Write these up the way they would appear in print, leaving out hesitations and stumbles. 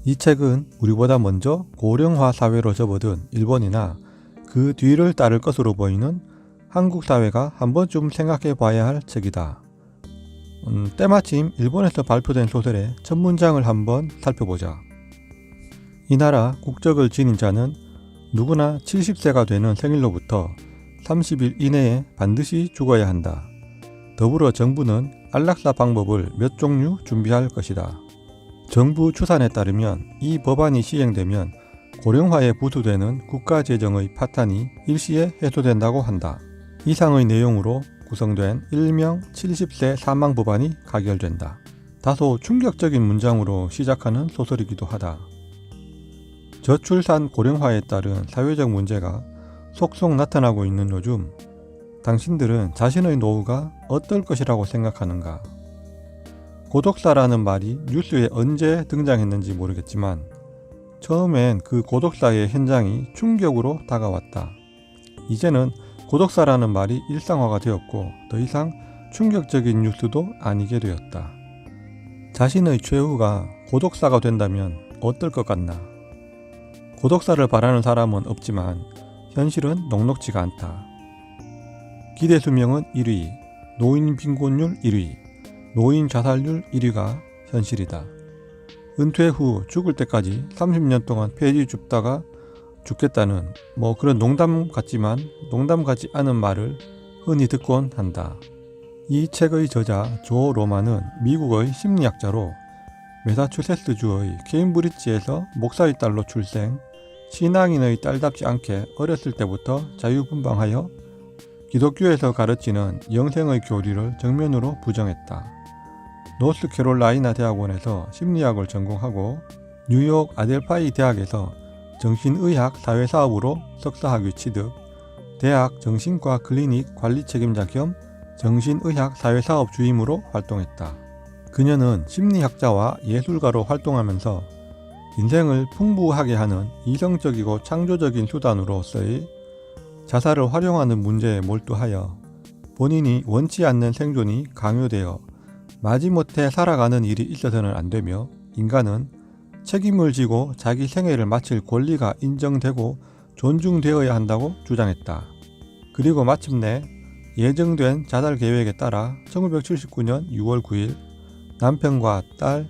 이 책은 우리보다 먼저 고령화 사회로 접어든 일본이나 그 뒤를 따를 것으로 보이는 한국 사회가 한 번쯤 생각해 봐야 할 책이다. 때마침 일본에서 발표된 소설의 첫 문장을 한번 살펴보자. 이 나라 국적을 지닌 자는 누구나 70세가 되는 생일로부터 30일 이내에 반드시 죽어야 한다. 더불어 정부는 안락사 방법을 몇 종류 준비할 것이다. 정부 추산에 따르면 이 법안이 시행되면 고령화에 부수되는 국가재정의 파탄이 일시에 해소된다고 한다. 이상의 내용으로 구성된 일명 70세 사망 법안이 가결된다. 다소 충격적인 문장으로 시작하는 소설이기도 하다. 저출산 고령화에 따른 사회적 문제가 속속 나타나고 있는 요즘, 당신들은 자신의 노후가 어떨 것이라고 생각하는가? 고독사라는 말이 뉴스에 언제 등장했는지 모르겠지만 처음엔 그 고독사의 현장이 충격으로 다가왔다. 이제는 고독사라는 말이 일상화가 되었고 더 이상 충격적인 뉴스도 아니게 되었다. 자신의 최후가 고독사가 된다면 어떨 것 같나? 고독사를 바라는 사람은 없지만 현실은 녹록지가 않다. 기대 수명은 1위, 노인 빈곤율 1위, 노인 자살률 1위가 현실이다. 은퇴 후 죽을 때까지 30년 동안 폐지 줍다가 죽겠다는 그런 농담 같지만 농담 같지 않은 말을 흔히 듣곤 한다. 이 책의 저자 조 로만은 미국의 심리학자로 매사추세츠주의 케임브리지에서 목사의 딸로 출생, 신앙인의 딸답지 않게 어렸을 때부터 자유분방하여 기독교에서 가르치는 영생의 교리를 정면으로 부정했다. 노스캐롤라이나 대학원에서 심리학을 전공하고 뉴욕 아델파이 대학에서 정신의학 사회사업으로 석사학위 취득, 대학 정신과 클리닉 관리 책임자 겸 정신의학 사회사업 주임으로 활동했다. 그녀는 심리학자와 예술가로 활동하면서 인생을 풍부하게 하는 이성적이고 창조적인 수단으로서의 자살을 활용하는 문제에 몰두하여 본인이 원치 않는 생존이 강요되어 마지못해 살아가는 일이 있어서는 안 되며 인간은 책임을 지고 자기 생애를 마칠 권리가 인정되고 존중되어야 한다고 주장했다. 그리고 마침내 예정된 자살 계획에 따라 1979년 6월 9일 남편과 딸,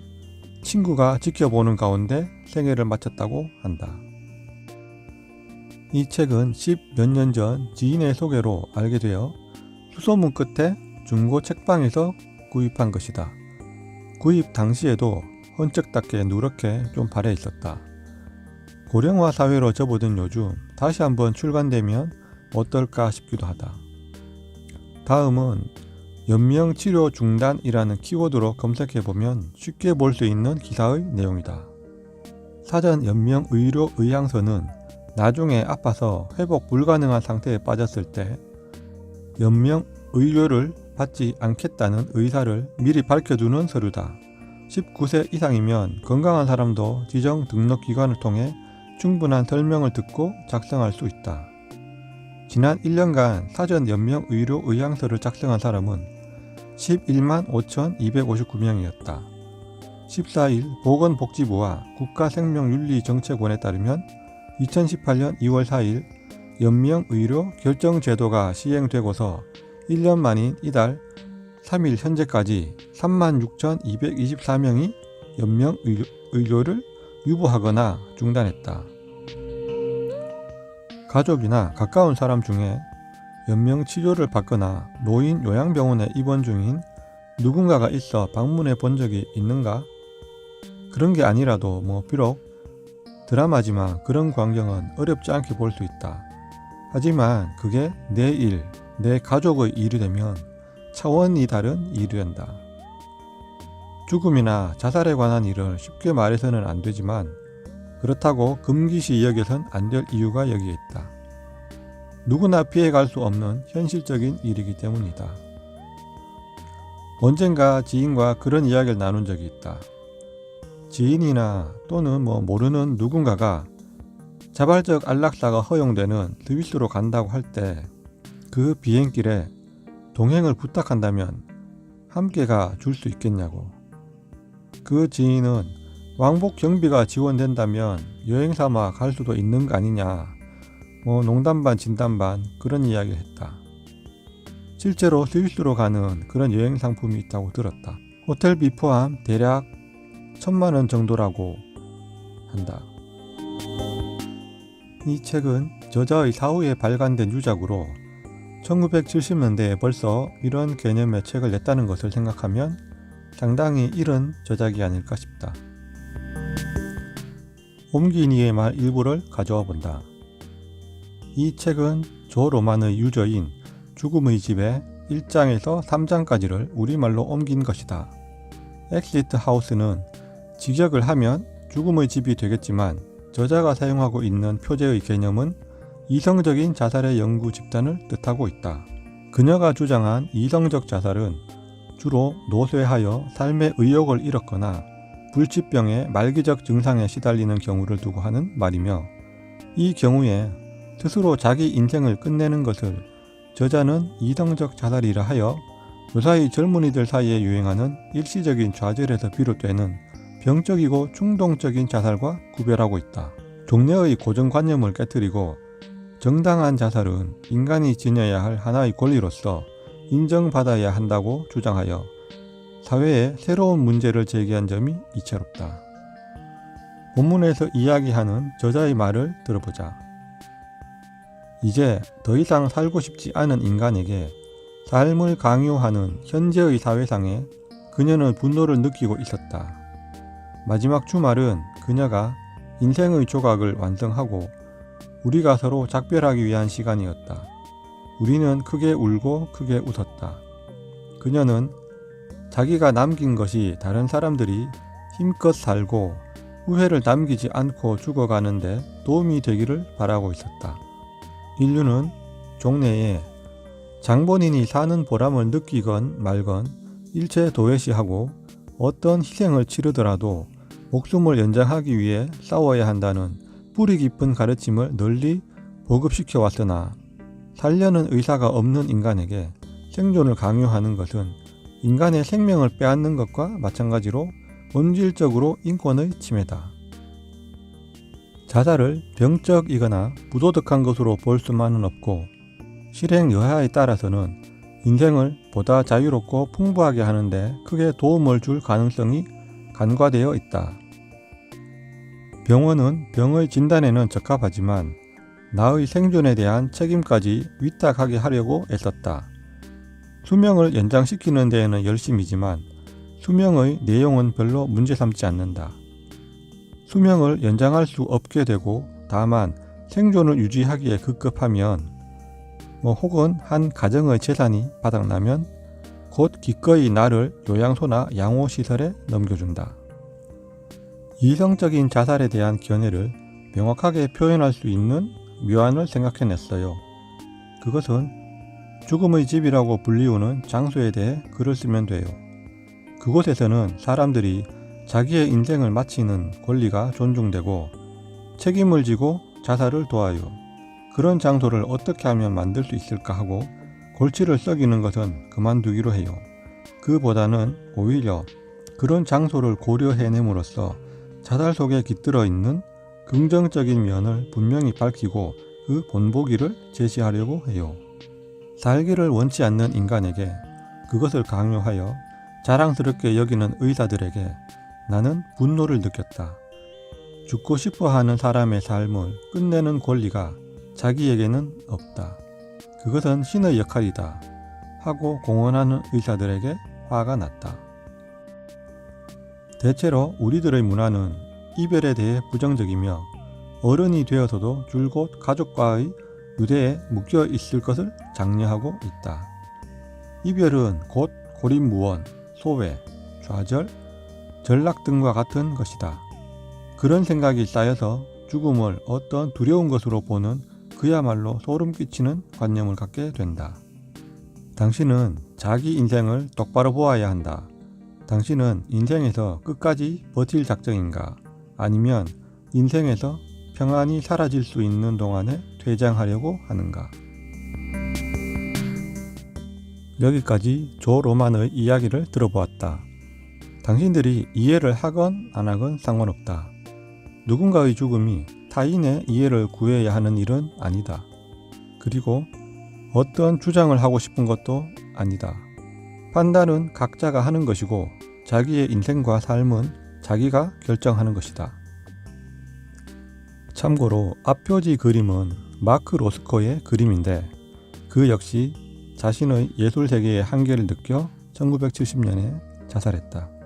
친구가 지켜보는 가운데 생애를 마쳤다고 한다. 이 책은 10몇 년 전 지인의 소개로 알게 되어 수소문 끝에 중고 책방에서 구입한 것이다. 구입 당시에도 헌책답게 누렇게 좀 발해 있었다. 고령화 사회로 접어든 요즘 다시 한번 출간되면 어떨까 싶기도 하다. 다음은 연명치료 중단이라는 키워드로 검색해보면 쉽게 볼 수 있는 기사의 내용이다. 사전 연명의료의향서는 나중에 아파서 회복 불가능한 상태에 빠졌을 때 연명의료를 받지 않겠다는 의사를 미리 밝혀두는 서류다. 19세 이상이면 건강한 사람도 지정 등록기관을 통해 충분한 설명을 듣고 작성할 수 있다. 지난 1년간 사전 연명의료의향서를 작성한 사람은 11만 5,259명이었다. 14일 보건복지부와 국가생명윤리정책원에 따르면 2018년 2월 4일 연명의료 결정제도가 시행되고서 1년 만인 이달 3일 현재까지 36,224명이 연명의료를 유보하거나 중단했다. 가족이나 가까운 사람 중에 연명치료를 받거나 노인 요양병원에 입원 중인 누군가가 있어 방문해 본 적이 있는가? 그런 게 아니라도 비록 드라마지만 그런 광경은 어렵지 않게 볼 수 있다. 하지만 그게 내 일, 내 가족의 일이 되면 차원이 다른 일이 된다. 죽음이나 자살에 관한 일을 쉽게 말해서는 안 되지만 그렇다고 금기시 여겨선 안 될 이유가 여기에 있다. 누구나 피해갈 수 없는 현실적인 일이기 때문이다. 언젠가 지인과 그런 이야기를 나눈 적이 있다. 지인이나 또는 모르는 누군가가 자발적 안락사가 허용되는 스위스로 간다고 할 때 그 비행길에 동행을 부탁한다면 함께 가 줄 수 있겠냐고. 그 지인은 왕복 경비가 지원된다면 여행 삼아 갈 수도 있는 거 아니냐. 농담 반 진담 반 그런 이야기를 했다. 실제로 스위스로 가는 그런 여행 상품이 있다고 들었다. 호텔비 포함 대략 1,000만원 정도라고 한다. 이 책은 저자의 사후에 발간된 유작으로 1970년대에 벌써 이런 개념의 책을 냈다는 것을 생각하면 상당히 이른 저작이 아닐까 싶다. 옴기니의 말 일부를 가져와 본다. 이 책은 조 로만의 유저인 죽음의 집의 1장에서 3장까지를 우리말로 옮긴 것이다. 엑시트 하우스는 직역을 하면 죽음의 집이 되겠지만 저자가 사용하고 있는 표제의 개념은 이성적인 자살의 연구 집단을 뜻하고 있다. 그녀가 주장한 이성적 자살은 주로 노쇠하여 삶의 의욕을 잃었거나 불치병의 말기적 증상에 시달리는 경우를 두고 하는 말이며, 이 경우에 스스로 자기 인생을 끝내는 것을 저자는 이성적 자살이라 하여 요사이 젊은이들 사이에 유행하는 일시적인 좌절에서 비롯되는 병적이고 충동적인 자살과 구별하고 있다. 종래의 고정관념을 깨뜨리고 정당한 자살은 인간이 지녀야 할 하나의 권리로서 인정받아야 한다고 주장하여 사회에 새로운 문제를 제기한 점이 이채롭다. 본문에서 이야기하는 저자의 말을 들어보자. 이제 더 이상 살고 싶지 않은 인간에게 삶을 강요하는 현재의 사회상에 그녀는 분노를 느끼고 있었다. 마지막 주말은 그녀가 인생의 조각을 완성하고 우리가 서로 작별하기 위한 시간이었다. 우리는 크게 울고 크게 웃었다. 그녀는 자기가 남긴 것이 다른 사람들이 힘껏 살고 후회를 남기지 않고 죽어가는데 도움이 되기를 바라고 있었다. 인류는 종래에 장본인이 사는 보람을 느끼건 말건 일체 도외시하고 어떤 희생을 치르더라도 목숨을 연장하기 위해 싸워야 한다는 뿌리 깊은 가르침을 널리 보급시켜 왔으나 살려는 의사가 없는 인간에게 생존을 강요하는 것은 인간의 생명을 빼앗는 것과 마찬가지로 본질적으로 인권의 침해다. 자살을 병적이거나 부도덕한 것으로 볼 수만은 없고 실행 여하에 따라서는 인생을 보다 자유롭고 풍부하게 하는데 크게 도움을 줄 가능성이 간과되어 있다. 병원은 병의 진단에는 적합하지만 나의 생존에 대한 책임까지 위탁하게 하려고 애썼다. 수명을 연장시키는 데에는 열심이지만 수명의 내용은 별로 문제 삼지 않는다. 수명을 연장할 수 없게 되고 다만 생존을 유지하기에 급급하면 혹은 한 가정의 재산이 바닥나면 곧 기꺼이 나를 요양소나 양호시설에 넘겨준다. 이성적인 자살에 대한 견해를 명확하게 표현할 수 있는 묘안을 생각해냈어요. 그것은 죽음의 집이라고 불리우는 장소에 대해 글을 쓰면 돼요. 그곳에서는 사람들이 자기의 인생을 마치는 권리가 존중되고 책임을 지고 자살을 도와요. 그런 장소를 어떻게 하면 만들 수 있을까 하고 골치를 썩이는 것은 그만두기로 해요. 그보다는 오히려 그런 장소를 고려해냄으로써 자살 속에 깃들어 있는 긍정적인 면을 분명히 밝히고 그 본보기를 제시하려고 해요. 살기를 원치 않는 인간에게 그것을 강요하여 자랑스럽게 여기는 의사들에게 나는 분노를 느꼈다. 죽고 싶어 하는 사람의 삶을 끝내는 권리가 자기에게는 없다. 그것은 신의 역할이다. 하고 공언하는 의사들에게 화가 났다. 대체로 우리들의 문화는 이별에 대해 부정적이며 어른이 되어서도 줄곧 가족과의 유대에 묶여 있을 것을 장려하고 있다. 이별은 곧 고립무원, 소외, 좌절, 전락 등과 같은 것이다. 그런 생각이 쌓여서 죽음을 어떤 두려운 것으로 보는 그야말로 소름 끼치는 관념을 갖게 된다. 당신은 자기 인생을 똑바로 보아야 한다. 당신은 인생에서 끝까지 버틸 작정인가? 아니면 인생에서 평안히 사라질 수 있는 동안에 퇴장하려고 하는가? 여기까지 조 로만의 이야기를 들어보았다. 당신들이 이해를 하건 안 하건 상관없다. 누군가의 죽음이 타인의 이해를 구해야 하는 일은 아니다. 그리고 어떤 주장을 하고 싶은 것도 아니다. 판단은 각자가 하는 것이고 자기의 인생과 삶은 자기가 결정하는 것이다. 참고로 앞표지 그림은 마크 로스코의 그림인데 그 역시 자신의 예술 세계의 한계를 느껴 1970년에 자살했다.